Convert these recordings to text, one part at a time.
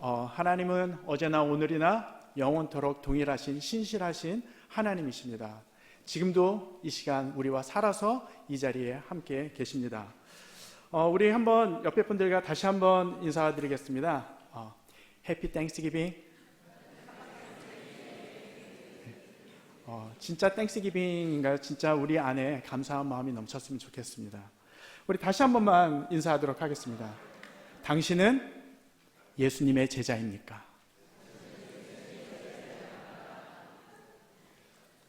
하나님은 어제나 오늘이나 영원토록 동일하신 신실하신 하나님이십니다. 지금도 이 시간 우리와 살아서 이 자리에 함께 계십니다. 우리 한번 옆에 분들과 다시 한번 인사드리겠습니다. 해피 땡스기빙. 진짜 땡스기빙인가요? 진짜 우리 안에 감사한 마음이 넘쳤으면 좋겠습니다. 우리 다시 한 번만 인사하도록 하겠습니다. 당신은 예수님의 제자입니까?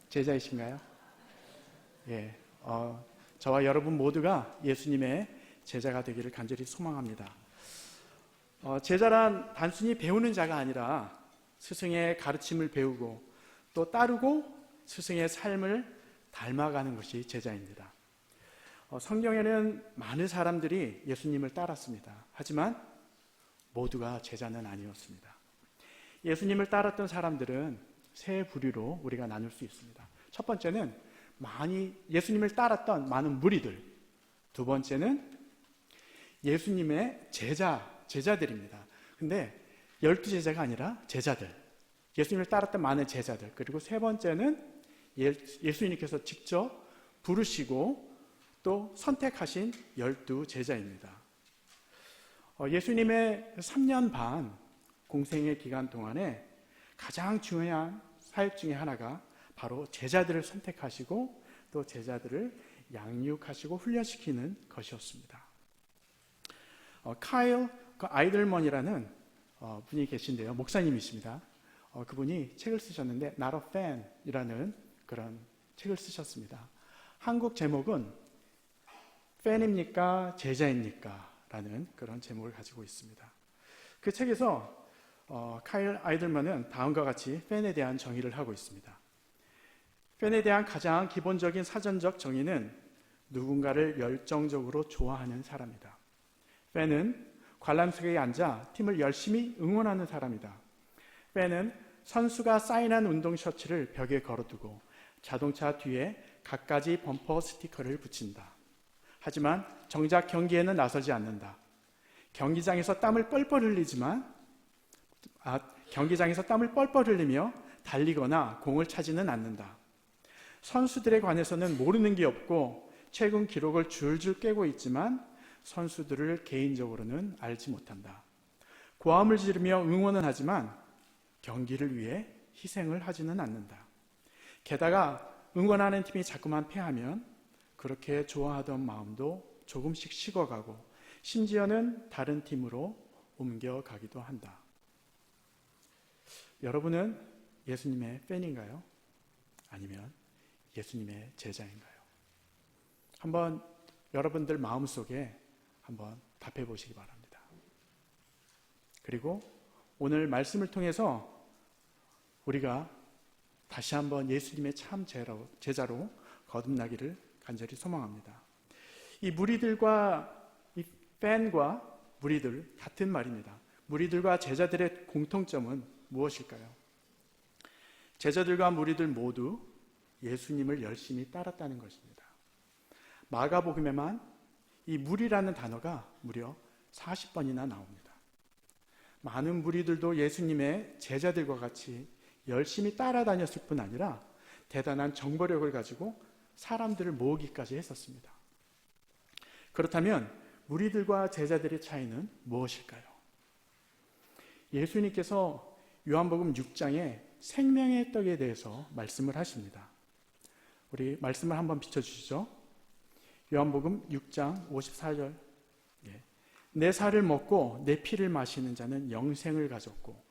제자이신가요? 예, 저와 여러분 모두가 예수님의 제자가 되기를 간절히 소망합니다. 제자란 단순히 배우는 자가 아니라 스승의 가르침을 배우고 또 따르고 스승의 삶을 닮아가는 것이 제자입니다. 성경에는 많은 사람들이 예수님을 따랐습니다. 하지만 모두가 제자는 아니었습니다. 예수님을 따랐던 사람들은 세 부류로 우리가 나눌 수 있습니다. 첫 번째는 예수님을 따랐던 많은 무리들. 두 번째는 예수님의 제자들입니다. 근데 12제자가 아니라 제자들. 예수님을 따랐던 많은 제자들. 그리고 세 번째는 예수님께서 직접 부르시고 또 선택하신 12제자입니다. 예수님의 3년 반 공생의 기간 동안에 가장 중요한 사역 중에 하나가 바로 제자들을 선택하시고 또 제자들을 양육하시고 훈련시키는 것이었습니다. 카일 아이들먼이라는 분이 계신데요. 목사님이십니다. 그분이 책을 쓰셨는데 Not a Fan이라는 그런 책을 쓰셨습니다. 한국 제목은 팬입니까? 제자입니까? 라는 그런 제목을 가지고 있습니다. 그 책에서 카일 아이들먼은 다음과 같이 팬에 대한 정의를 하고 있습니다. 팬에 대한 가장 기본적인 사전적 정의는 누군가를 열정적으로 좋아하는 사람이다. 팬은 관람석에 앉아 팀을 열심히 응원하는 사람이다. 팬은 선수가 사인한 운동 셔츠를 벽에 걸어두고 자동차 뒤에 갖가지 범퍼 스티커를 붙인다. 하지만 정작 경기에는 나서지 않는다. 경기장에서 땀을 뻘뻘 흘리며 달리거나 공을 차지는 않는다. 선수들에 관해서는 모르는 게 없고 최근 기록을 줄줄 깨고 있지만 선수들을 개인적으로는 알지 못한다. 고함을 지르며 응원은 하지만 경기를 위해 희생을 하지는 않는다. 게다가 응원하는 팀이 자꾸만 패하면 그렇게 좋아하던 마음도 조금씩 식어가고 심지어는 다른 팀으로 옮겨가기도 한다. 여러분은 예수님의 팬인가요? 아니면 예수님의 제자인가요? 한번 여러분들 마음속에 한번 답해 보시기 바랍니다. 그리고 오늘 말씀을 통해서 우리가 다시 한번 예수님의 참 제자로 거듭나기를 간절히 소망합니다. 이 무리들과 이 팬과 무리들 같은 말입니다. 무리들과 제자들의 공통점은 무엇일까요? 제자들과 무리들 모두 예수님을 열심히 따랐다는 것입니다. 마가복음에만 이 무리라는 단어가 무려 40번이나 나옵니다. 많은 무리들도 예수님의 제자들과 같이 열심히 따라다녔을 뿐 아니라 대단한 정보력을 가지고 사람들을 모으기까지 했었습니다. 그렇다면 무리들과 제자들의 차이는 무엇일까요? 예수님께서 요한복음 6장에 생명의 떡에 대해서 말씀을 하십니다. 우리 말씀을 한번 비춰주시죠. 요한복음 6장 54절. 내 살을 먹고 내 피를 마시는 자는 영생을 가졌고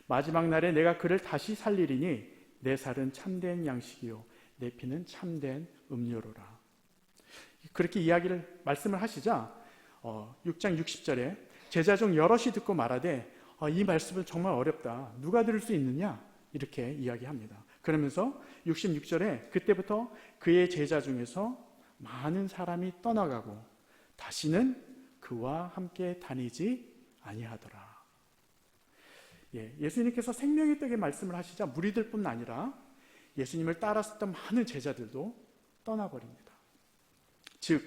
마지막 날에 내가 그를 다시 살리리니 내 살은 참된 양식이요 내 피는 참된 음료로라. 그렇게 말씀을 하시자 6장 60절에 제자 중 여럿이 듣고 말하되 이 말씀은 정말 어렵다. 누가 들을 수 있느냐? 이렇게 이야기합니다. 그러면서 66절에 그때부터 그의 제자 중에서 많은 사람이 떠나가고 다시는 그와 함께 다니지 아니하더라. 예수님께서 생명의 떡의 말씀을 하시자 무리들뿐 아니라 예수님을 따랐었던 많은 제자들도 떠나버립니다. 즉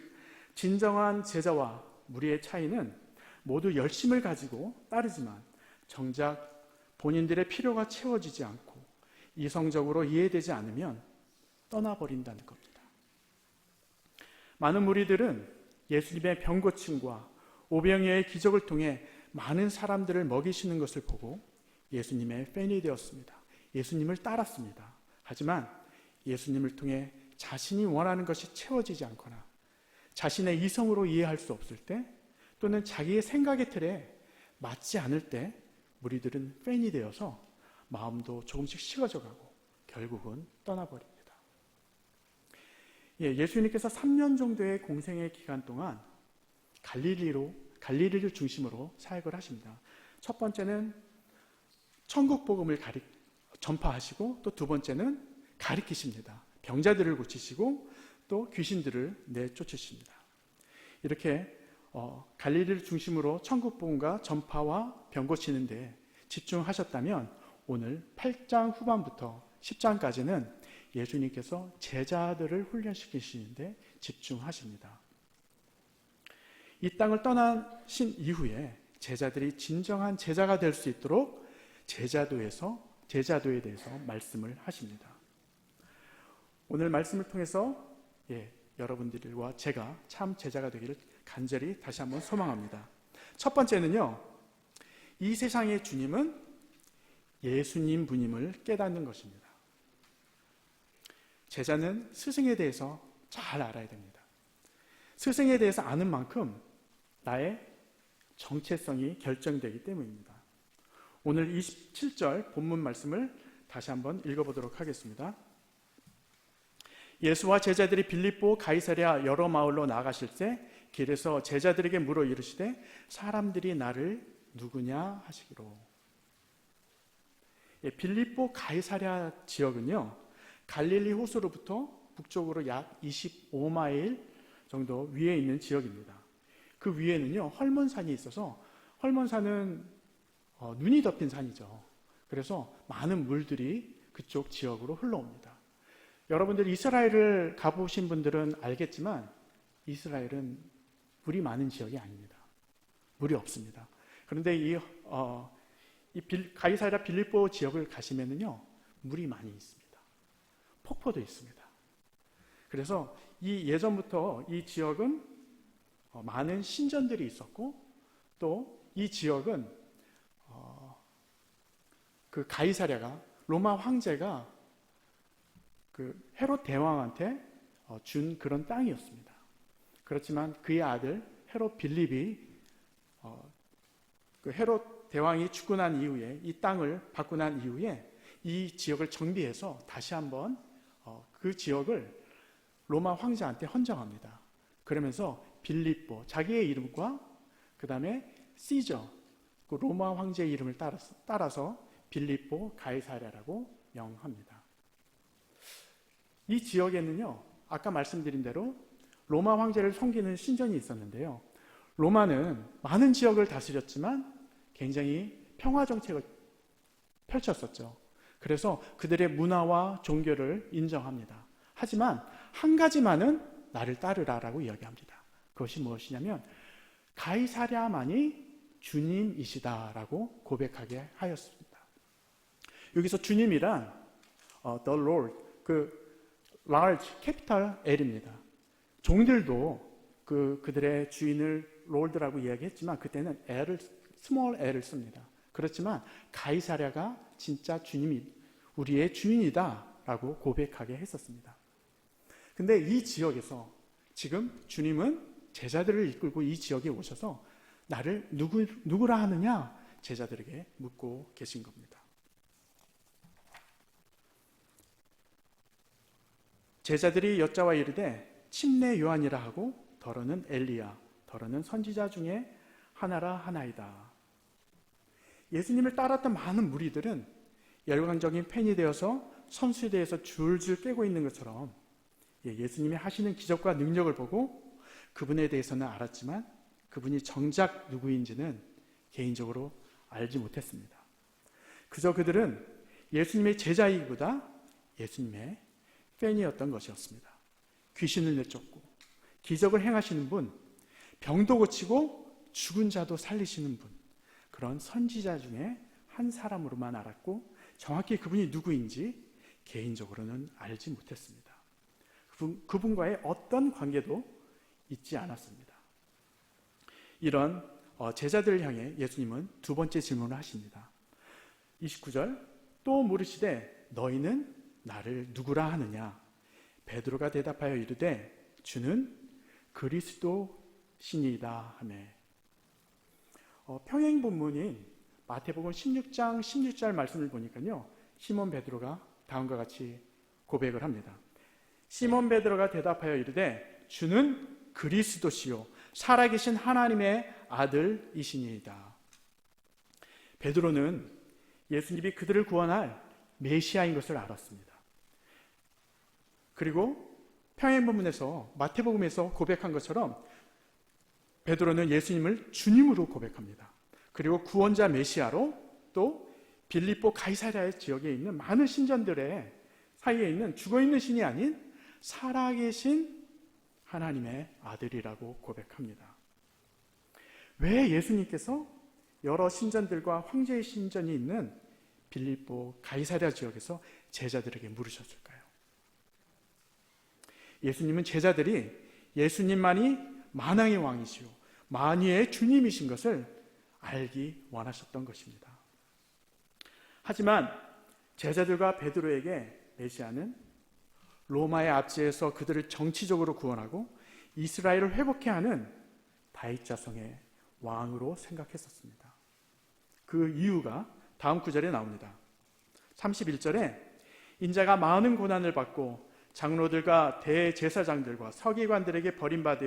진정한 제자와 무리의 차이는 모두 열심을 가지고 따르지만 정작 본인들의 필요가 채워지지 않고 이성적으로 이해되지 않으면 떠나버린다는 겁니다. 많은 무리들은 예수님의 병 고침과 오병이어의 기적을 통해 많은 사람들을 먹이시는 것을 보고 예수님의 팬이 되었습니다. 예수님을 따랐습니다. 하지만 예수님을 통해 자신이 원하는 것이 채워지지 않거나 자신의 이성으로 이해할 수 없을 때 또는 자기의 생각의 틀에 맞지 않을 때 무리들은 팬이 되어서 마음도 조금씩 식어져 가고 결국은 떠나버립니다. 예수님께서 3년 정도의 공생의 기간 동안 갈릴리를 중심으로 사역을 하십니다. 첫 번째는 천국 복음을 전파하시고 또 두 번째는 가리키십니다. 병자들을 고치시고 또 귀신들을 내쫓으십니다. 이렇게 갈릴리를 중심으로 천국 복음과 전파와 병 고치는 데 집중하셨다면 오늘 8장 후반부터 10장까지는 예수님께서 제자들을 훈련시키시는데 집중하십니다. 이 땅을 떠나신 이후에 제자들이 진정한 제자가 될 수 있도록 제자도에 대해서 말씀을 하십니다. 오늘 말씀을 통해서 여러분들과 제가 참 제자가 되기를 간절히 다시 한번 소망합니다. 첫 번째는요, 이 세상의 주님은 예수님 분임을 깨닫는 것입니다. 제자는 스승에 대해서 잘 알아야 됩니다. 스승에 대해서 아는 만큼 나의 정체성이 결정되기 때문입니다. 오늘 27절 본문 말씀을 다시 한번 읽어보도록 하겠습니다. 예수와 제자들이 빌립보 가이사랴 여러 마을로 나아가실 때 길에서 제자들에게 물어 이르시되 사람들이 나를 누구냐 하시기로. 빌립보 가이사랴 지역은요, 갈릴리 호수로부터 북쪽으로 약 25마일 정도 위에 있는 지역입니다. 그 위에는요, 헐몬산이 있어서, 헐몬산은 눈이 덮인 산이죠. 그래서 많은 물들이 그쪽 지역으로 흘러옵니다. 여러분들 이스라엘을 가보신 분들은 알겠지만 이스라엘은 물이 많은 지역이 아닙니다. 물이 없습니다. 그런데 이 가이사랴 빌립보 지역을 가시면은요, 물이 많이 있습니다. 폭포도 있습니다. 그래서 이 예전부터 이 지역은 많은 신전들이 있었고 또 이 지역은 그 가이사랴가 로마 황제가 그 헤롯 대왕한테 준 그런 땅이었습니다. 그렇지만 그의 아들 헤롯 빌립이 그 헤롯 대왕이 죽고 난 이후에 이 땅을 받고 난 이후에 이 지역을 정비해서 다시 한번 그 지역을 로마 황제한테 헌정합니다. 그러면서 빌립보 자기의 이름과 그 다음에 시저 그 로마 황제의 이름을 따라서 빌립보 가이사랴라고 명합니다. 이 지역에는요, 아까 말씀드린 대로 로마 황제를 섬기는 신전이 있었는데요, 로마는 많은 지역을 다스렸지만 굉장히 평화 정책을 펼쳤었죠. 그래서 그들의 문화와 종교를 인정합니다. 하지만 한 가지만은 나를 따르라라고 이야기합니다. 그것이 무엇이냐면 가이사랴만이 주님이시다라고 고백하게 하였습니다. 여기서 주님이란 the Lord, 그 large, capital L입니다. 종들도 그들의 주인을 Lord라고 이야기했지만 그때는 small L을 씁니다. 그렇지만 가이사랴가 진짜 주님이 우리의 주인이다라고 고백하게 했었습니다. 근데 이 지역에서 지금 주님은 제자들을 이끌고 이 지역에 오셔서 나를 누구라 하느냐 제자들에게 묻고 계신 겁니다. 제자들이 여짜와 이르되 침례 요한이라 하고 더러는 엘리야 더러는 선지자 중에 하나라 하나이다. 예수님을 따랐던 많은 무리들은 열광적인 팬이 되어서 선수대에서 줄줄 깨고 있는 것처럼 예수님이 하시는 기적과 능력을 보고 그분에 대해서는 알았지만 그분이 정작 누구인지는 개인적으로 알지 못했습니다. 그저 그들은 예수님의 제자이기보다 예수님의 팬이었던 것이었습니다. 귀신을 내쫓고 기적을 행하시는 분, 병도 고치고 죽은 자도 살리시는 분, 그런 선지자 중에 한 사람으로만 알았고 정확히 그분이 누구인지 개인적으로는 알지 못했습니다. 그분과의 어떤 관계도 있지 않았습니다. 이런 제자들을 향해 예수님은 두 번째 질문을 하십니다. 29절, 또 물으시되 너희는 나를 누구라 하느냐? 베드로가 대답하여 이르되 주는 그리스도시니이다 하매. 평행 본문인 마태복음 16장 16절 말씀을 보니까요, 시몬 베드로가 다음과 같이 고백을 합니다. 시몬 베드로가 대답하여 이르되 주는 그리스도시요 살아계신 하나님의 아들이시니이다. 베드로는 예수님이 그들을 구원할 메시아인 것을 알았습니다. 그리고 평행본문에서 마태복음에서 고백한 것처럼 베드로는 예수님을 주님으로 고백합니다. 그리고 구원자 메시아로 또 빌립보 가이사랴 지역에 있는 많은 신전들의 사이에 있는 죽어있는 신이 아닌 살아계신 하나님의 아들이라고 고백합니다. 왜 예수님께서 여러 신전들과 황제의 신전이 있는 빌립보 가이사랴 지역에서 제자들에게 물으셨을까요? 예수님은 제자들이 예수님만이 만왕의 왕이시오 만유의 주님이신 것을 알기 원하셨던 것입니다. 하지만 제자들과 베드로에게 메시아는 로마의 압제에서 그들을 정치적으로 구원하고 이스라엘을 회복케 하는 다윗 자손의 왕으로 생각했었습니다. 그 이유가 다음 구절에 나옵니다. 31절에 인자가 많은 고난을 받고 장로들과 대제사장들과 서기관들에게 버림받아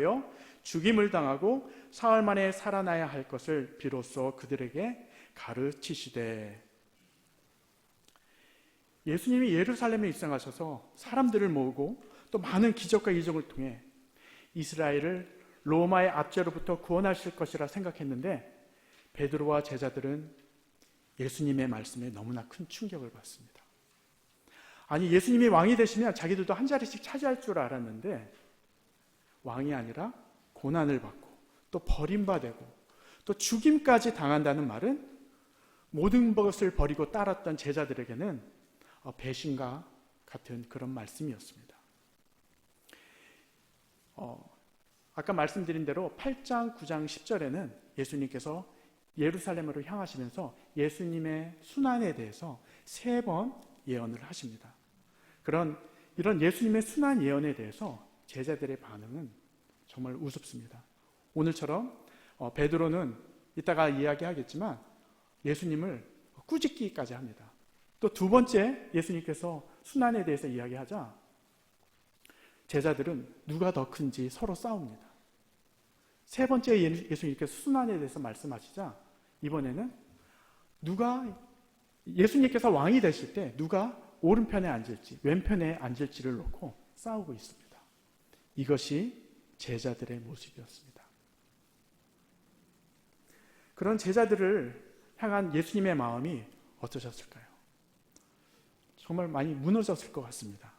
죽임을 당하고 사흘 만에 살아나야 할 것을 비로소 그들에게 가르치시되. 예수님이 예루살렘에 입성하셔서 사람들을 모으고 또 많은 기적과 이적을 통해 이스라엘을 로마의 압제로부터 구원하실 것이라 생각했는데 베드로와 제자들은 예수님의 말씀에 너무나 큰 충격을 받습니다. 아니, 예수님이 왕이 되시면 자기들도 한 자리씩 차지할 줄 알았는데 왕이 아니라 고난을 받고 또 버림받고 또 죽임까지 당한다는 말은 모든 것을 버리고 따랐던 제자들에게는 배신과 같은 그런 말씀이었습니다. 아까 말씀드린 대로 8장, 9장, 10절에는 예수님께서 예루살렘으로 향하시면서 예수님의 순환에 대해서 3번 예언을 하십니다. 이런 예수님의 순환 예언에 대해서 제자들의 반응은 정말 우습습니다. 오늘처럼 베드로는 이따가 이야기하겠지만 예수님을 꾸짖기까지 합니다. 또 두 번째 예수님께서 순환에 대해서 이야기하자 제자들은 누가 더 큰지 서로 싸웁니다. 세 번째 예수님께서 순환에 대해서 말씀하시자 이번에는 예수님께서 왕이 되실 때 누가 오른편에 앉을지 왼편에 앉을지를 놓고 싸우고 있습니다. 이것이 제자들의 모습이었습니다. 그런 제자들을 향한 예수님의 마음이 어떠셨을까요? 정말 많이 무너졌을 것 같습니다.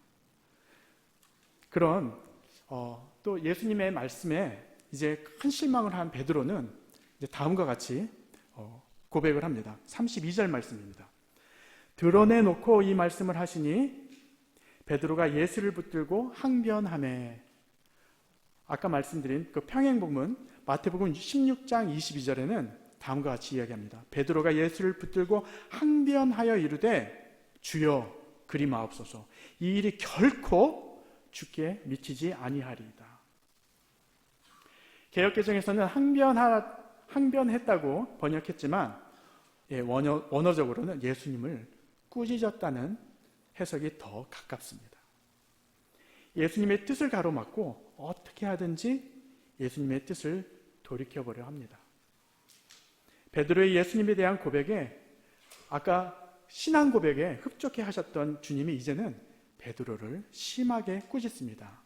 그런 또 예수님의 말씀에 이제 큰 실망을 한 베드로는 이제 다음과 같이 고백을 합니다. 32절 말씀입니다. 드러내놓고 이 말씀을 하시니 베드로가 예수를 붙들고 항변하매. 아까 말씀드린 그 평행복음 마태복음 16장 22절에는 다음과 같이 이야기합니다. 베드로가 예수를 붙들고 항변하여 이르되 주여 그리 마옵소서 이 일이 결코 주께 미치지 아니하리이다. 개역개정에서는 항변했다고 번역했지만 원어적으로는 예수님을 꾸짖었다는 해석이 더 가깝습니다. 예수님의 뜻을 가로막고 어떻게 하든지 예수님의 뜻을 돌이켜보려 합니다. 베드로의 예수님에 대한 고백에 아까 신앙 고백에 흡족해 하셨던 주님이 이제는 베드로를 심하게 꾸짖습니다.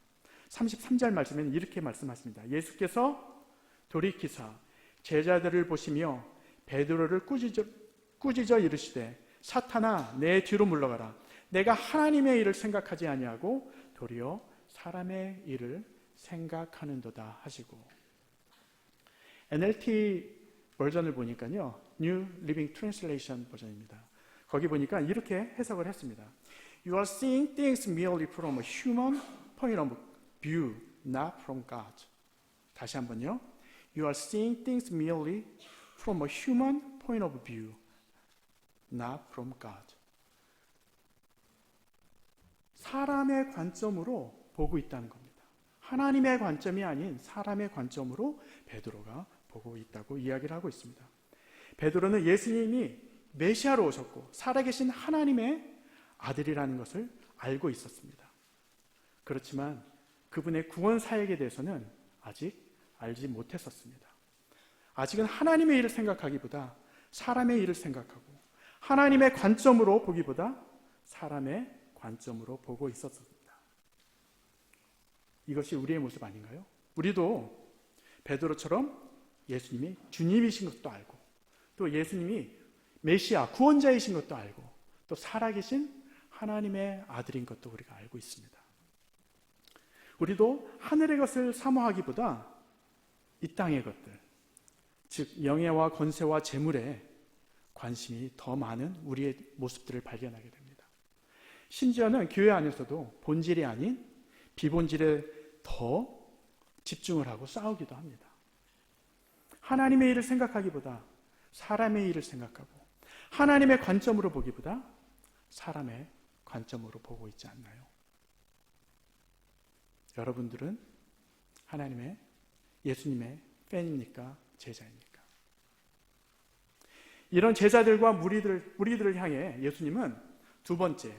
33절 말씀에는 이렇게 말씀하십니다. 예수께서 돌이키사 제자들을 보시며 베드로를 꾸짖어 이르시되 사탄아 내 뒤로 물러가라. 내가 하나님의 일을 생각하지 아니하고 도리어 사람의 일을 생각하는도다 하시고. NLT 버전을 보니까요 New Living Translation 버전입니다. 거기 보니까 이렇게 해석을 했습니다. You are seeing things merely from a human point of view, not from God. 다시 한번요. You are seeing things merely from a human point of view, not from God. 사람의 관점으로 보고 있다는 겁니다. 하나님의 관점이 아닌 사람의 관점으로 베드로가 보고 있다고 이야기를 하고 있습니다. 베드로는 예수님이 메시아로 오셨고 살아계신 하나님의 아들이라는 것을 알고 있었습니다. 그렇지만 그분의 구원 사역에 대해서는 아직 알지 못했었습니다. 아직은 하나님의 일을 생각하기보다 사람의 일을 생각하고 하나님의 관점으로 보기보다 사람의 관점으로 보고 있었습니다. 이것이 우리의 모습 아닌가요? 우리도 베드로처럼 예수님이 주님이신 것도 알고 또 예수님이 메시아 구원자이신 것도 알고 또 살아계신 하나님의 아들인 것도 우리가 알고 있습니다. 우리도 하늘의 것을 사모하기보다 이 땅의 것들, 즉 명예와 권세와 재물에 관심이 더 많은 우리의 모습들을 발견하게 됩니다. 심지어는 교회 안에서도 본질이 아닌 비본질에 더 집중을 하고 싸우기도 합니다. 하나님의 일을 생각하기보다 사람의 일을 생각하고 하나님의 관점으로 보기보다 사람의 관점으로 보고 있지 않나요? 여러분들은 하나님의 예수님의 팬입니까? 제자입니까? 이런 제자들과 무리들을 향해 예수님은 두 번째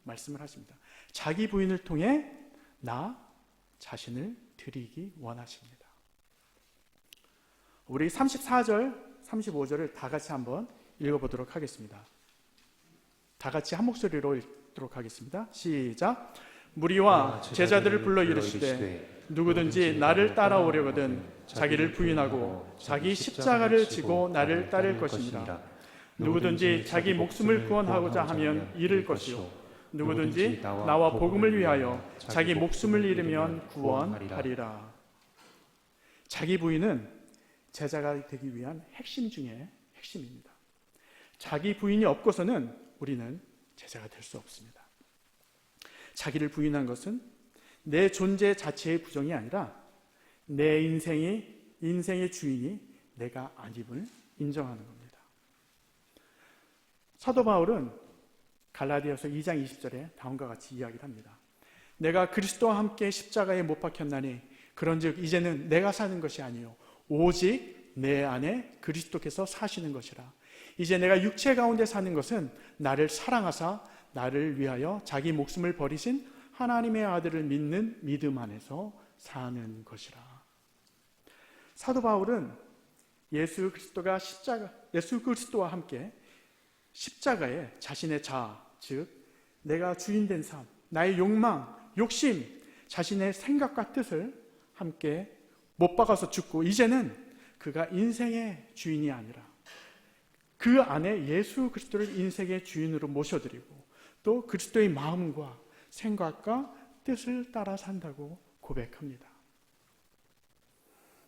말씀을 하십니다. 자기 부인을 통해 나 자신을 드리기 원하십니다. 우리 34절, 35절을 다 같이 한번 읽어보도록 하겠습니다. 다 같이 한 목소리로 읽도록 하겠습니다. 시작. 무리와 제자들을 불러 이르시되 누구든지 나를 따라오려거든 자기를 부인하고 자기 십자가를 지고 나를 따를 것입니다. 누구든지 자기 목숨을 구원하고자 하면 잃을 것이요 누구든지 나와 복음을 위하여 자기 목숨을 잃으면 구원하리라. 자기 부인은 제자가 되기 위한 핵심 중에 핵심입니다. 자기 부인이 없고서는 우리는 제자가 될 수 없습니다. 자기를 부인한 것은 내 존재 자체의 부정이 아니라 내 인생의 주인이 내가 아님을 인정하는 겁니다. 사도 바울은 갈라디아서 2장 20절에 다음과 같이 이야기를 합니다. 내가 그리스도와 함께 십자가에 못 박혔나니 그런즉 이제는 내가 사는 것이 아니요 오직 내 안에 그리스도께서 사시는 것이라. 이제 내가 육체 가운데 사는 것은 나를 사랑하사 나를 위하여 자기 목숨을 버리신 하나님의 아들을 믿는 믿음 안에서 사는 것이라. 사도 바울은 예수 그리스도와 함께 십자가에 자신의 자아, 즉 내가 주인된 삶, 나의 욕망, 욕심, 자신의 생각과 뜻을 함께 못 박아서 죽고 이제는 그가 인생의 주인이 아니라 그 안에 예수 그리스도를 인생의 주인으로 모셔드리고 또 그리스도의 마음과 생각과 뜻을 따라 산다고 고백합니다.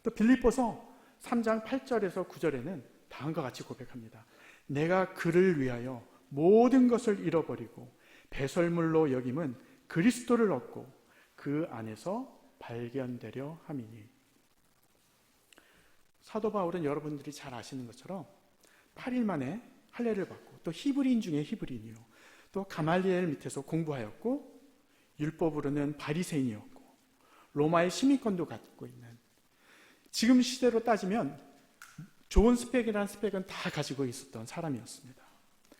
또 빌립보서 3장 8절에서 9절에는 다음과 같이 고백합니다. 내가 그를 위하여 모든 것을 잃어버리고 배설물로 여김은 그리스도를 얻고 그 안에서 발견되려 함이니. 사도 바울은 여러분들이 잘 아시는 것처럼 8일 만에 할례를 받고 또 히브리인 중에 히브리인이요 또 가말리엘 밑에서 공부하였고 율법으로는 바리새인이었고 로마의 시민권도 갖고 있는, 지금 시대로 따지면 좋은 스펙이라는 스펙은 다 가지고 있었던 사람이었습니다.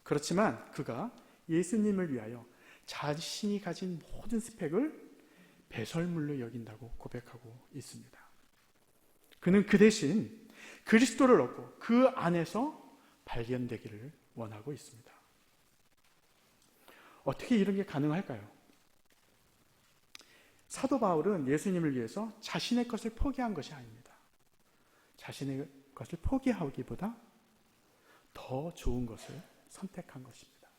그렇지만 그가 예수님을 위하여 자신이 가진 모든 스펙을 배설물로 여긴다고 고백하고 있습니다. 그는 그 대신 그리스도를 얻고 그 안에서 발견되기를 원하고 있습니다. 어떻게 이런 게 가능할까요? 사도 바울은 예수님을 위해서 자신의 것을 포기한 것이 아닙니다. 자신의 것을 포기하기보다 더 좋은 것을 선택한 것입니다.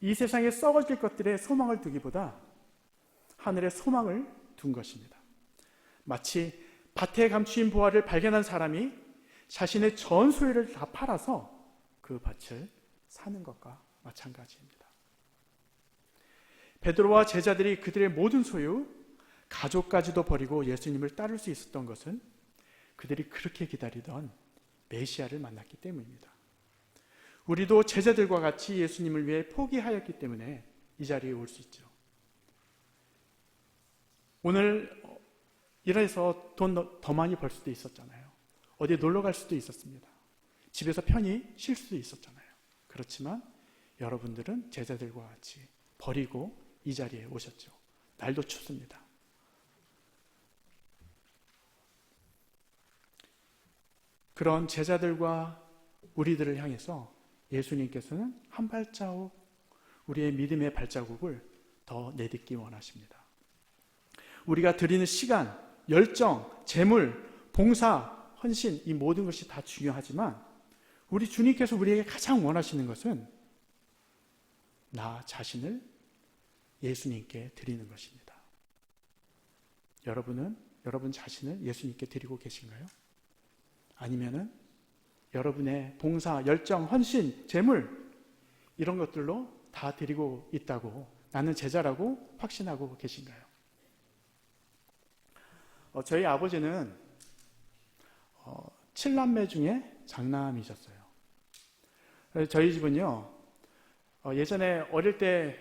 이 세상에 썩어질 것들에 소망을 두기보다 하늘에 소망을 둔 것입니다. 마치 밭에 감추인 보화를 발견한 사람이 자신의 전 소유를 다 팔아서 그 밭을 사는 것과 마찬가지입니다. 베드로와 제자들이 그들의 모든 소유, 가족까지도 버리고 예수님을 따를 수 있었던 것은 그들이 그렇게 기다리던 메시아를 만났기 때문입니다. 우리도 제자들과 같이 예수님을 위해 포기하였기 때문에 이 자리에 올 수 있죠. 오늘 일해서 돈 더 많이 벌 수도 있었잖아요. 어디 놀러 갈 수도 있었습니다. 집에서 편히 쉴 수도 있었잖아요. 그렇지만 여러분들은 제자들과 같이 버리고 이 자리에 오셨죠. 날도 춥습니다. 그런 제자들과 우리들을 향해서 예수님께서는 한 발자국, 우리의 믿음의 발자국을 더 내딛기 원하십니다. 우리가 드리는 시간, 열정, 재물, 봉사, 헌신, 이 모든 것이 다 중요하지만 우리 주님께서 우리에게 가장 원하시는 것은 나 자신을 예수님께 드리는 것입니다. 여러분은 여러분 자신을 예수님께 드리고 계신가요? 아니면은 여러분의 봉사, 열정, 헌신, 재물 이런 것들로 다 드리고 있다고 나는 제자라고 확신하고 계신가요? 저희 아버지는 7남매 중에 장남이셨어요. 저희 집은요, 예전에 어릴 때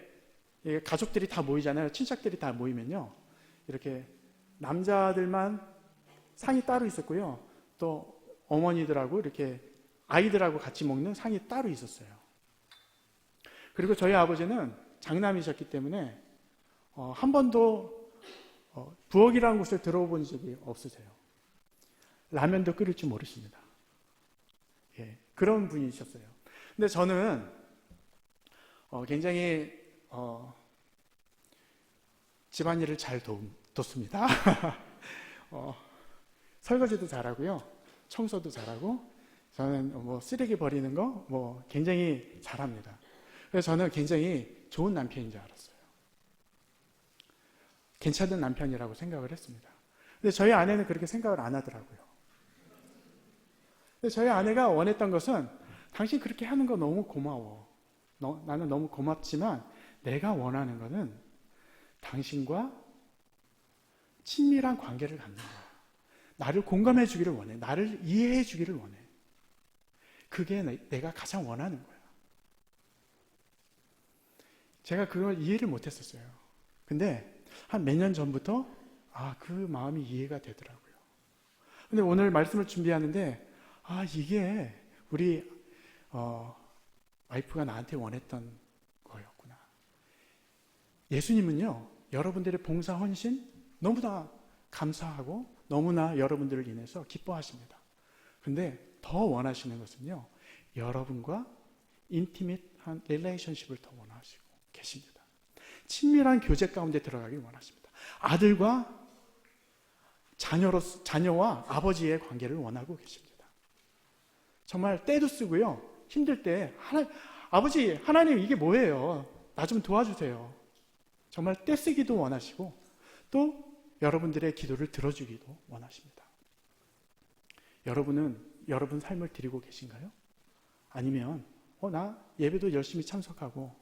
가족들이 다 모이잖아요. 친척들이 다 모이면요, 이렇게 남자들만 상이 따로 있었고요, 또 어머니들하고 이렇게 아이들하고 같이 먹는 상이 따로 있었어요. 그리고 저희 아버지는 장남이셨기 때문에 한 번도 부엌이라는 곳을 들어본 적이 없으세요. 라면도 끓일 줄 모르십니다. 예, 그런 분이셨어요. 근데 저는 굉장히 집안일을 잘 돕습니다. 설거지도 잘하고요, 청소도 잘하고, 저는 뭐 쓰레기 버리는 거 굉장히 잘합니다. 그래서 저는 굉장히 좋은 남편인 줄 알았어요. 괜찮은 남편이라고 생각을 했습니다. 근데 저희 아내는 그렇게 생각을 안 하더라고요. 근데 저희 아내가 원했던 것은 당신 그렇게 하는 거 너무 고마워. 나는 너무 고맙지만 내가 원하는 것은 당신과 친밀한 관계를 갖는 거야. 나를 공감해 주기를 원해. 나를 이해해 주기를 원해. 그게 내가 가장 원하는 거야. 제가 그걸 이해를 못했었어요. 근데 한 몇 년 전부터 그 마음이 이해가 되더라고요. 근데 오늘 말씀을 준비하는데 이게 우리 와이프가 나한테 원했던 거였구나. 예수님은요, 여러분들의 봉사 헌신 너무나 감사하고 너무나 여러분들을 인해서 기뻐하십니다. 근데 더 원하시는 것은요, 여러분과 인티밋한 릴레이션십을 더 원하시고 계십니다. 친밀한 교제 가운데 들어가길 원하십니다. 아들과 자녀와 아버지의 관계를 원하고 계십니다. 정말 때도 쓰고요, 힘들 때 아버지, 하나님 이게 뭐예요? 나 좀 도와주세요. 정말 때 쓰기도 원하시고 또 여러분들의 기도를 들어주기도 원하십니다. 여러분은 여러분 삶을 드리고 계신가요? 아니면 나 예배도 열심히 참석하고,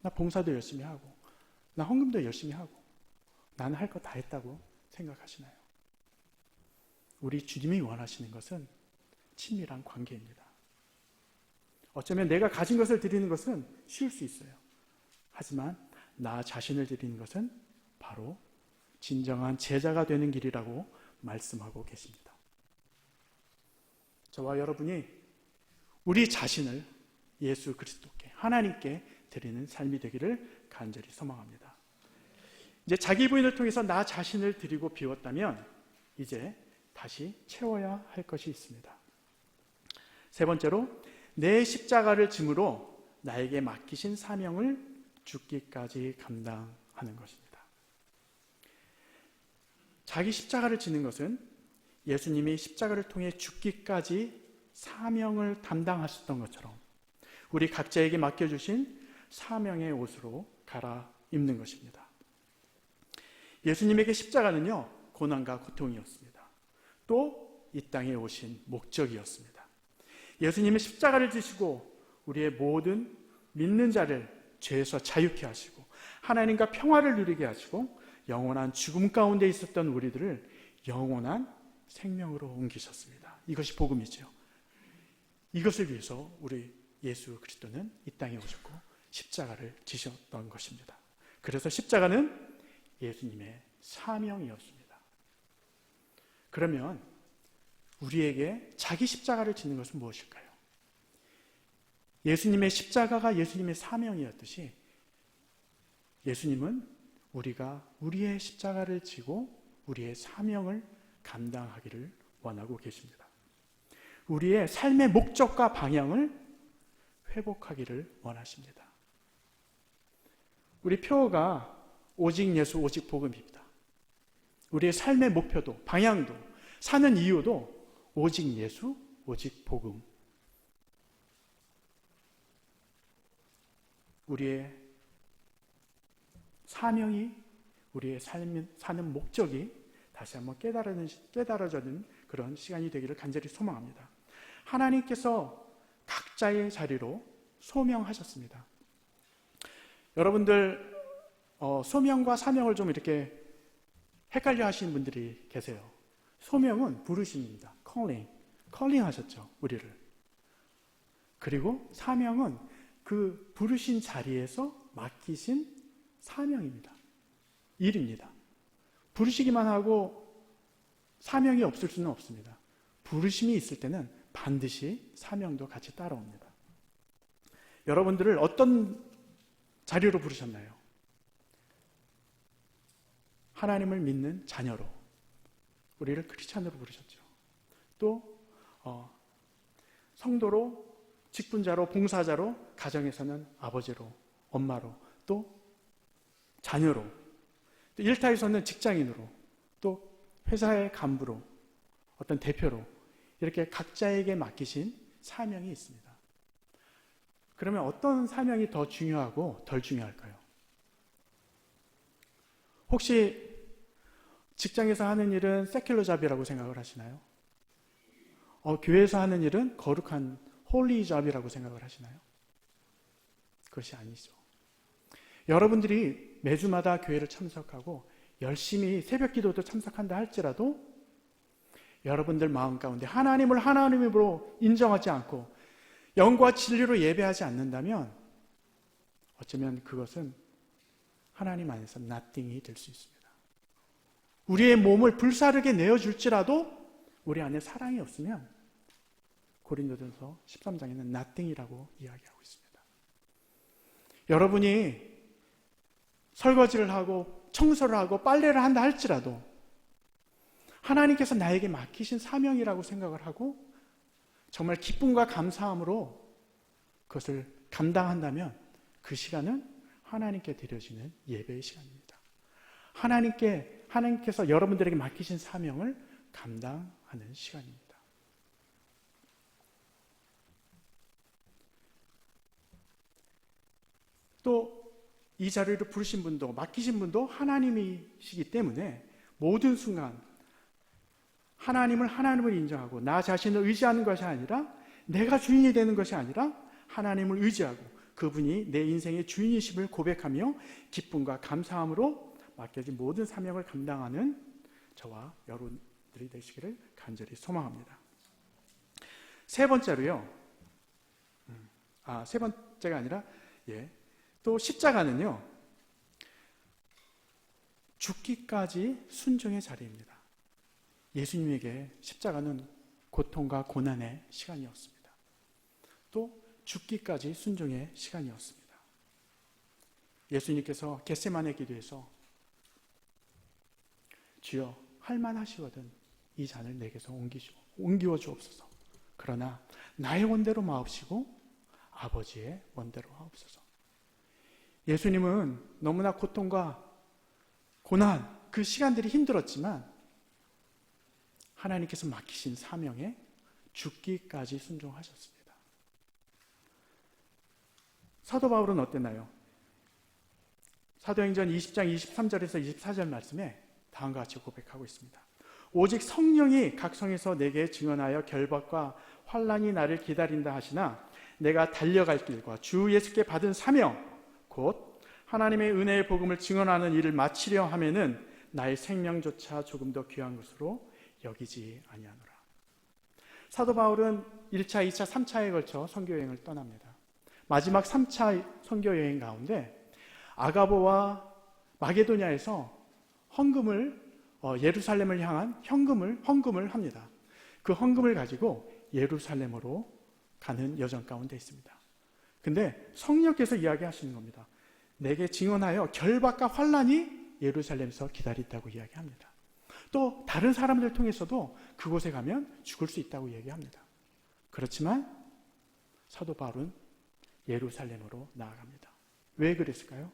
나 봉사도 열심히 하고, 나 헌금도 열심히 하고, 나는 할 거 다 했다고 생각하시나요? 우리 주님이 원하시는 것은 친밀한 관계입니다. 어쩌면 내가 가진 것을 드리는 것은 쉬울 수 있어요. 하지만 나 자신을 드리는 것은 바로 진정한 제자가 되는 길이라고 말씀하고 계십니다. 저와 여러분이 우리 자신을 예수 그리스도께, 하나님께 드리는 삶이 되기를 간절히 소망합니다. 이제 자기 부인을 통해서 나 자신을 드리고 비웠다면 이제 다시 채워야 할 것이 있습니다. 세 번째로, 내 십자가를 짐으로 나에게 맡기신 사명을 죽기까지 감당하는 것입니다. 자기 십자가를 지는 것은 예수님이 십자가를 통해 죽기까지 사명을 담당하셨던 것처럼 우리 각자에게 맡겨주신 사명의 옷으로 갈아입는 것입니다. 예수님에게 십자가는요, 고난과 고통이었습니다. 또 이 땅에 오신 목적이었습니다. 예수님이 십자가를 지시고 우리의 모든 믿는 자를 죄에서 자유케 하시고 하나님과 평화를 누리게 하시고 영원한 죽음 가운데 있었던 우리들을 영원한 생명으로 옮기셨습니다. 이것이 복음이죠. 이것을 위해서 우리 예수 그리스도는 이 땅에 오셨고 십자가를 지셨던 것입니다. 그래서 십자가는 예수님의 사명이었습니다. 그러면 우리에게 자기 십자가를 지는 것은 무엇일까요? 예수님의 십자가가 예수님의 사명이었듯이 예수님은 우리가 우리의 십자가를 지고 우리의 사명을 감당하기를 원하고 계십니다. 우리의 삶의 목적과 방향을 회복하기를 원하십니다. 우리 표어가 오직 예수, 오직 복음입니다. 우리의 삶의 목표도, 방향도, 사는 이유도 오직 예수, 오직 복음. 우리의 사명이, 우리의 사는 목적이 다시 한번 깨달아지는 그런 시간이 되기를 간절히 소망합니다. 하나님께서 각자의 자리로 소명하셨습니다. 여러분들 소명과 사명을 좀 이렇게 헷갈려 하시는 분들이 계세요. 소명은 부르심입니다. calling 하셨죠, 우리를. 그리고 사명은 그 부르신 자리에서 맡기신 사명입니다. 일입니다. 부르시기만 하고 사명이 없을 수는 없습니다. 부르심이 있을 때는 반드시 사명도 같이 따라옵니다. 여러분들을 어떤 자리로 부르셨나요? 하나님을 믿는 자녀로, 우리를 크리스찬으로 부르셨죠. 또 성도로, 직분자로, 봉사자로, 가정에서는 아버지로, 엄마로, 또 자녀로, 또 일터에서는 직장인으로, 또 회사의 간부로, 어떤 대표로, 이렇게 각자에게 맡기신 사명이 있습니다. 그러면 어떤 사명이 더 중요하고 덜 중요할까요? 혹시 직장에서 하는 일은 세큘러 잡이라고 생각을 하시나요? 교회에서 하는 일은 거룩한 홀리 잡이라고 생각을 하시나요? 그것이 아니죠. 여러분들이 매주마다 교회를 참석하고 열심히 새벽 기도도 참석한다 할지라도 여러분들 마음 가운데 하나님을 하나님으로 인정하지 않고 영과 진리로 예배하지 않는다면 어쩌면 그것은 하나님 안에서 nothing이 될 수 있습니다. 우리의 몸을 불사르게 내어줄지라도 우리 안에 사랑이 없으면 고린도전서 13장에는 nothing이라고 이야기하고 있습니다. 여러분이 설거지를 하고 청소를 하고 빨래를 한다 할지라도 하나님께서 나에게 맡기신 사명이라고 생각을 하고 정말 기쁨과 감사함으로 그것을 감당한다면 그 시간은 하나님께 드려지는 예배의 시간입니다. 하나님께서 여러분들에게 맡기신 사명을 감당하는 시간입니다. 또 이 자리를 부르신 분도 맡기신 분도 하나님이시기 때문에 모든 순간 하나님을 하나님을 인정하고 나 자신을 의지하는 것이 아니라 내가 주인이 되는 것이 아니라 하나님을 의지하고 그분이 내 인생의 주인이심을 고백하며 기쁨과 감사함으로 맡겨진 모든 사명을 감당하는 저와 여러분들이 되시기를 간절히 소망합니다. 세 번째로요. 세 번째가 아니라 또 십자가는요. 죽기까지 순종의 자리입니다. 예수님에게 십자가는 고통과 고난의 시간이었습니다. 또 죽기까지 순종의 시간이었습니다. 예수님께서 겟세마네 기도에서 주여 할만하시거든 이 잔을 내게서 옮기워 주옵소서. 그러나 나의 원대로 마옵시고 아버지의 원대로 하옵소서. 예수님은 너무나 고통과 고난, 그 시간들이 힘들었지만 하나님께서 맡기신 사명에 죽기까지 순종하셨습니다. 사도 바울은 어땠나요? 사도행전 20장 23절에서 24절 말씀에 다음과 같이 고백하고 있습니다. 오직 성령이 각성에서 내게 증언하여 결박과 환난이 나를 기다린다 하시나 내가 달려갈 길과 주 예수께 받은 사명 곧 하나님의 은혜의 복음을 증언하는 일을 마치려 하면은 나의 생명조차 조금 더 귀한 것으로 여기지 아니하노라. 사도 바울은 1차, 2차, 3차에 걸쳐 선교여행을 떠납니다. 마지막 3차 선교여행 가운데 아가보와 마게도냐에서 헌금을 예루살렘을 향한 헌금을 합니다. 그 헌금을 가지고 예루살렘으로 가는 여정 가운데 있습니다. 근데 성령께서 이야기하시는 겁니다. 내게 증언하여 결박과 환난이 예루살렘에서 기다린다고 이야기합니다. 또 다른 사람들 통해서도 그곳에 가면 죽을 수 있다고 얘기합니다. 그렇지만 사도 바울은 예루살렘으로 나아갑니다. 왜 그랬을까요?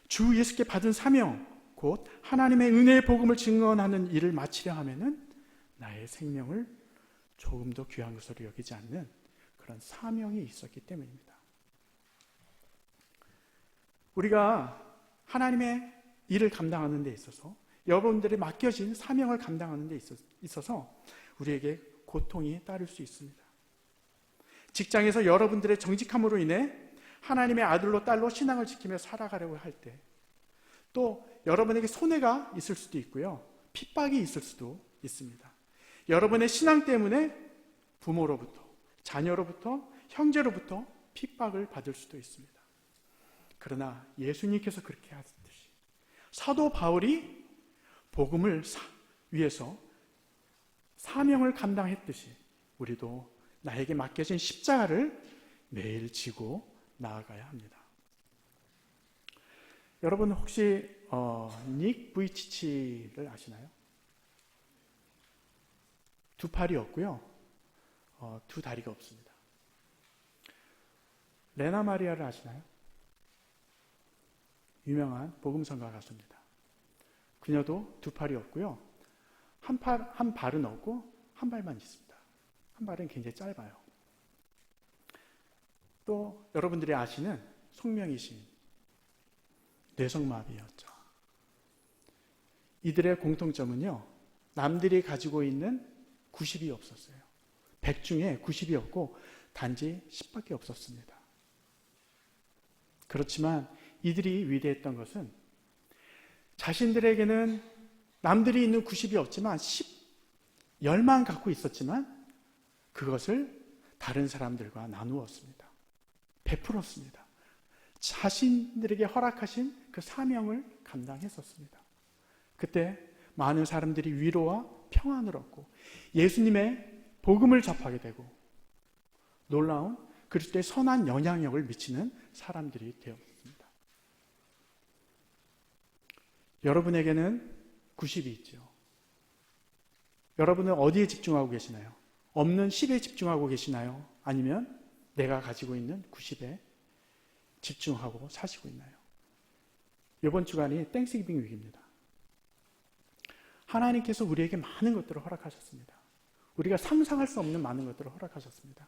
주 예수께 받은 사명 곧 하나님의 은혜의 복음을 증언하는 일을 마치려 하면은 나의 생명을 조금 더 귀한 것으로 여기지 않는 그런 사명이 있었기 때문입니다. 우리가 하나님의 일을 감당하는 데 있어서 여러분들이 맡겨진 사명을 감당하는 데 있어서 우리에게 고통이 따를 수 있습니다. 직장에서 여러분들의 정직함으로 인해 하나님의 아들로 딸로 신앙을 지키며 살아가려고 할 때 또 여러분에게 손해가 있을 수도 있고요. 핍박이 있을 수도 있습니다. 여러분의 신앙 때문에 부모로부터, 자녀로부터, 형제로부터 핍박을 받을 수도 있습니다. 그러나 예수님께서 그렇게 하셨듯이 사도 바울이 복음을 위해서 사명을 감당했듯이 우리도 나에게 맡겨진 십자가를 매일 지고 나아가야 합니다. 여러분 혹시 닉 부이치치를 아시나요? 두 팔이 없고요. 두 다리가 없습니다. 레나 마리아를 아시나요? 유명한 복음성가 가수입니다. 그녀도 두 팔이 없고요. 한 발은 없고 한 발만 있습니다. 한 발은 굉장히 짧아요. 또 여러분들이 아시는 송명희 시인, 뇌성마비였죠. 이들의 공통점은요, 남들이 가지고 있는 90이 없었어요. 100 중에 90이 없고 단지 10밖에 없었습니다. 그렇지만 이들이 위대했던 것은 자신들에게는 남들이 있는 90이 없지만 10만 갖고 있었지만 그것을 다른 사람들과 나누었습니다. 베풀었습니다. 자신들에게 허락하신 그 사명을 감당했었습니다. 그때 많은 사람들이 위로와 평안을 얻고 예수님의 복음을 접하게 되고 놀라운 그리스도의 선한 영향력을 미치는 사람들이 되었습니다. 여러분에게는 90이 있죠. 여러분은 어디에 집중하고 계시나요? 없는 10에 집중하고 계시나요? 아니면 내가 가지고 있는 90에 집중하고 사시고 있나요? 이번 주간이 땡스기빙 위기입니다. 하나님께서 우리에게 많은 것들을 허락하셨습니다. 우리가 상상할 수 없는 많은 것들을 허락하셨습니다.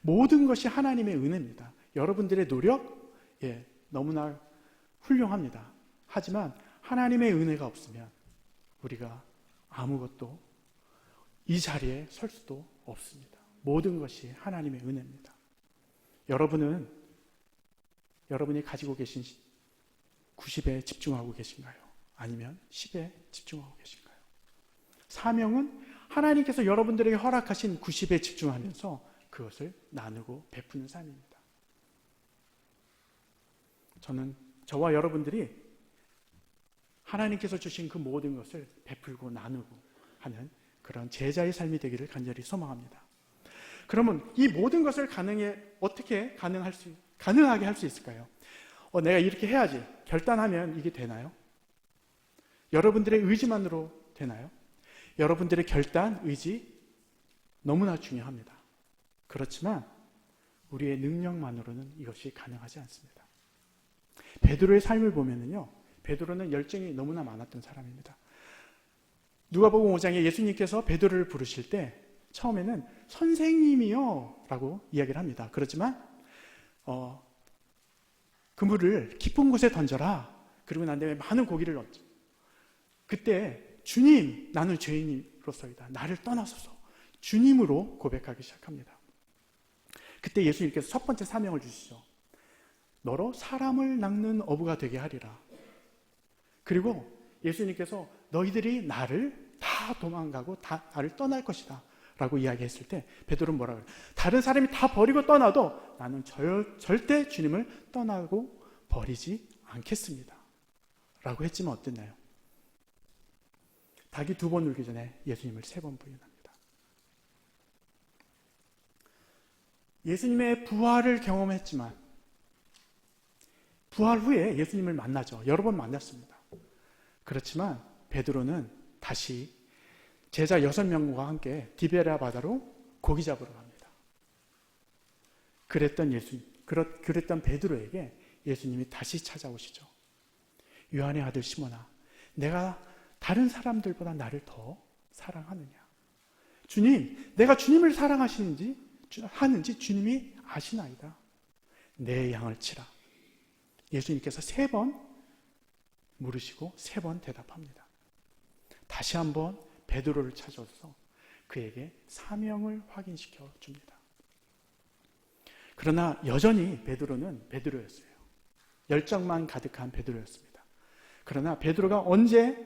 모든 것이 하나님의 은혜입니다. 여러분들의 노력, 너무나 훌륭합니다. 하지만 하나님의 은혜가 없으면 우리가 아무것도 이 자리에 설 수도 없습니다. 모든 것이 하나님의 은혜입니다. 여러분이 가지고 계신 90에 집중하고 계신가요? 아니면 10에 집중하고 계신가요? 사명은 하나님께서 여러분들에게 허락하신 90에 집중하면서 그것을 나누고 베푸는 삶입니다. 저와 여러분들이 하나님께서 주신 그 모든 것을 베풀고 나누고 하는 그런 제자의 삶이 되기를 간절히 소망합니다. 그러면 이 모든 것을 어떻게 가능하게 할 수 있을까요? 내가 이렇게 해야지. 결단하면 이게 되나요? 여러분들의 의지만으로 되나요? 여러분들의 결단, 의지 너무나 중요합니다. 그렇지만 우리의 능력만으로는 이것이 가능하지 않습니다. 베드로의 삶을 보면은요, 베드로는 열정이 너무나 많았던 사람입니다. 누가복음 5장에 예수님께서 베드로를 부르실 때 처음에는 선생님이요 라고 이야기를 합니다. 그렇지만 그물을 깊은 곳에 던져라. 그리고 난 다음에 많은 고기를 넣었죠. 그때 주님, 나는 죄인으로서이다. 나를 떠나소서. 주님으로 고백하기 시작합니다. 그때 예수님께서 첫 번째 사명을 주시죠. 너로 사람을 낚는 어부가 되게 하리라. 그리고 예수님께서 너희들이 나를 다 도망가고 다 나를 떠날 것이다 라고 이야기했을 때 베드로는 뭐라 그래요? 다른 사람이 다 버리고 떠나도 나는 절대 주님을 떠나고 버리지 않겠습니다 라고 했지만 어땠나요? 닭이 2번 울기 전에 예수님을 3번 부인합니다. 예수님의 부활을 경험했지만 부활 후에 예수님을 만나죠. 여러 번 만났습니다. 그렇지만 베드로는 다시 제자 6명과 함께 디베랴 바다로 고기 잡으러 갑니다. 그랬던 베드로에게 예수님이 다시 찾아오시죠. 요한의 아들 시몬아, 내가 다른 사람들보다 나를 더 사랑하느냐? 주님, 내가 주님을 사랑하시는지 주님이 아시나이다. 내 양을 치라. 예수님께서 3번 물으시고 3번 대답합니다. 다시 한번 베드로를 찾아서 그에게 사명을 확인시켜 줍니다. 그러나 여전히 베드로는 베드로였어요. 열정만 가득한 베드로였습니다. 그러나 베드로가 언제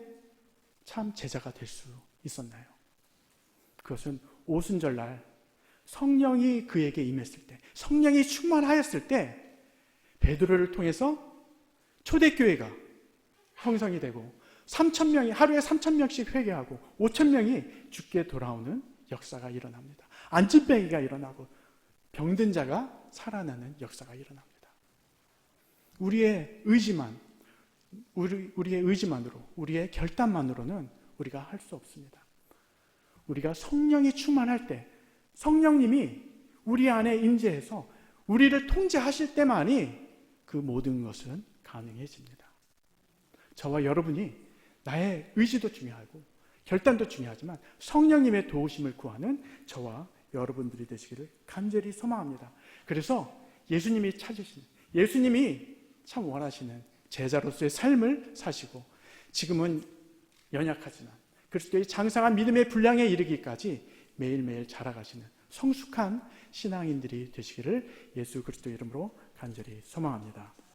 참 제자가 될 수 있었나요? 그것은 오순절날 성령이 그에게 임했을 때, 성령이 충만하였을 때 베드로를 통해서 초대교회가 형성이 되고 3,000명이 하루에 3,000명씩 회개하고 5,000명이 죽게 돌아오는 역사가 일어납니다. 안진뱅이가 일어나고 병든 자가 살아나는 역사가 일어납니다. 우리의 의지만으로, 우리의 결단만으로는 우리가 할 수 없습니다. 우리가 성령이 충만할 때, 성령님이 우리 안에 임재해서 우리를 통제하실 때만이 그 모든 것은 가능해집니다. 저와 여러분이 나의 의지도 중요하고 결단도 중요하지만 성령님의 도우심을 구하는 저와 여러분들이 되시기를 간절히 소망합니다. 그래서 예수님이 참 원하시는 제자로서의 삶을 사시고 지금은 연약하지만 그리스도의 장성한 믿음의 분량에 이르기까지 매일매일 자라가시는 성숙한 신앙인들이 되시기를 예수 그리스도의 이름으로 간절히 소망합니다.